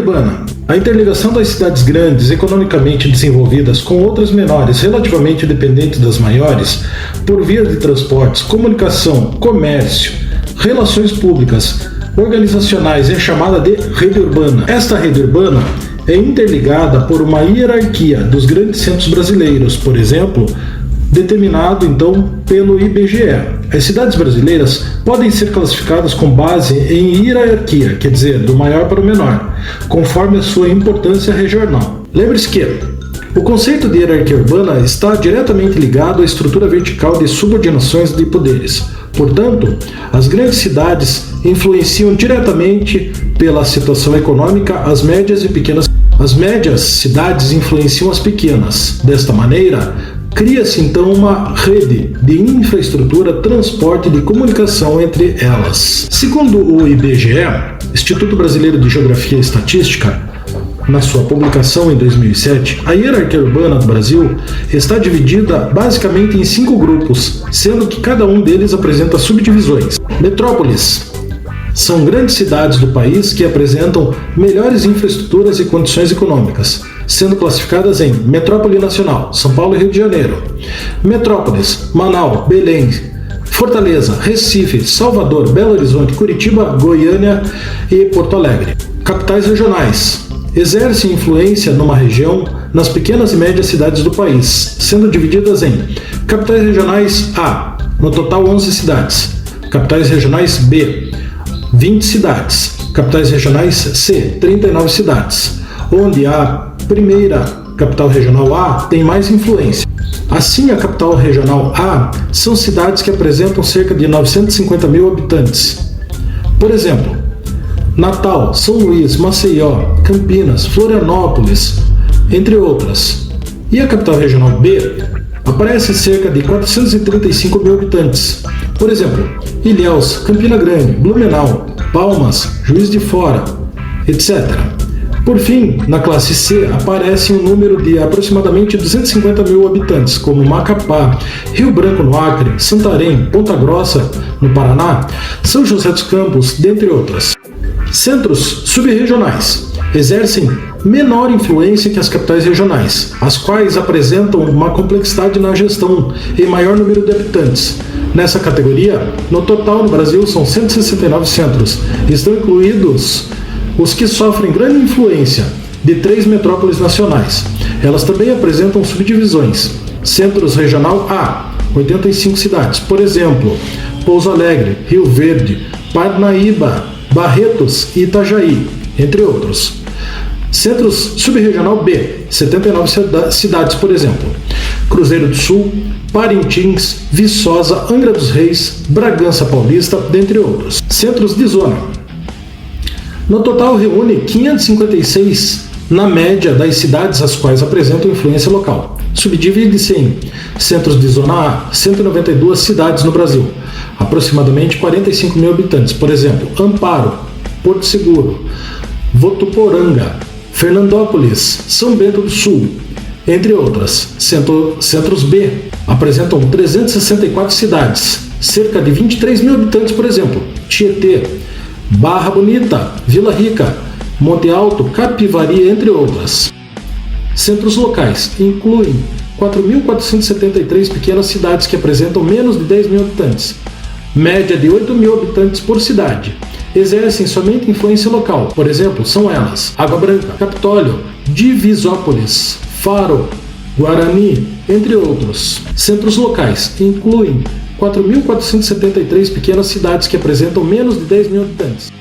urbana. A interligação das cidades grandes, economicamente desenvolvidas, com outras menores, relativamente dependentes das maiores, por via de transportes, comunicação, comércio, relações públicas, organizacionais, é chamada de rede urbana. Esta rede urbana é interligada por uma hierarquia dos grandes centros brasileiros, por exemplo, determinado então pelo IBGE. As cidades brasileiras podem ser classificadas com base em hierarquia, quer dizer, do maior para o menor, conforme a sua importância regional. Lembre-se que o conceito de hierarquia urbana está diretamente ligado à estrutura vertical de subordinações de poderes. Portanto, as grandes cidades influenciam diretamente pela situação econômica as médias e pequenas. As médias cidades influenciam as pequenas. Desta maneira, cria-se então uma rede de infraestrutura, transporte e de comunicação entre elas. Segundo o IBGE, Instituto Brasileiro de Geografia e Estatística, na sua publicação em 2007, a hierarquia urbana do Brasil está dividida basicamente em 5 grupos, sendo que cada um deles apresenta subdivisões. Metrópoles são grandes cidades do país que apresentam melhores infraestruturas e condições econômicas, sendo classificadas em Metrópole Nacional, São Paulo e Rio de Janeiro. Metrópoles: Manaus, Belém, Fortaleza, Recife, Salvador, Belo Horizonte, Curitiba, Goiânia e Porto Alegre. Capitais regionais exercem influência numa região nas pequenas e médias cidades do país, sendo divididas em capitais regionais A, no total 11 cidades, capitais regionais B, 20 cidades, capitais regionais C, 39 cidades, onde a primeira capital regional A tem mais influência. Assim, a capital regional A são cidades que apresentam cerca de 950 mil habitantes. Por exemplo, Natal, São Luís, Maceió, Campinas, Florianópolis, entre outras. E a capital regional B aparece cerca de 435 mil habitantes. Por exemplo, Ilhéus, Campina Grande, Blumenau, Palmas, Juiz de Fora, etc. Por fim, na classe C aparece um número de aproximadamente 250 mil habitantes, como Macapá, Rio Branco no Acre, Santarém, Ponta Grossa no Paraná, São José dos Campos, dentre outras. Centros subregionais exercem menor influência que as capitais regionais, as quais apresentam uma complexidade na gestão e maior número de habitantes. Nessa categoria, no total no Brasil são 169 centros, estão incluídos os que sofrem grande influência de 3 metrópoles nacionais. Elas também apresentam subdivisões. Centros regional A, 85 cidades, por exemplo, Pouso Alegre, Rio Verde, Parnaíba, Barretos e Itajaí, entre outros. Centros subregional B, 79 cidades, por exemplo, Cruzeiro do Sul, Parintins, Viçosa, Angra dos Reis, Bragança Paulista, dentre outros. Centros de zona. No total, reúne 556 na média das cidades as quais apresentam influência local. Subdivide-se em centros de zona A, 192 cidades no Brasil, aproximadamente 45 mil habitantes, por exemplo, Amparo, Porto Seguro, Votuporanga, Fernandópolis, São Bento do Sul, entre outras. Centros B apresentam 364 cidades, cerca de 23 mil habitantes, por exemplo, Tietê, Barra Bonita, Vila Rica, Monte Alto, Capivari, entre outras. Centros locais incluem 4.473 pequenas cidades que apresentam menos de 10 mil habitantes, média de 8 mil habitantes por cidade. Exercem somente influência local, por exemplo, são elas: Água Branca, Capitólio, Divisópolis, Faro, Guarani, entre outros. Centros locais incluem 4.473 pequenas cidades que apresentam menos de 10 mil habitantes.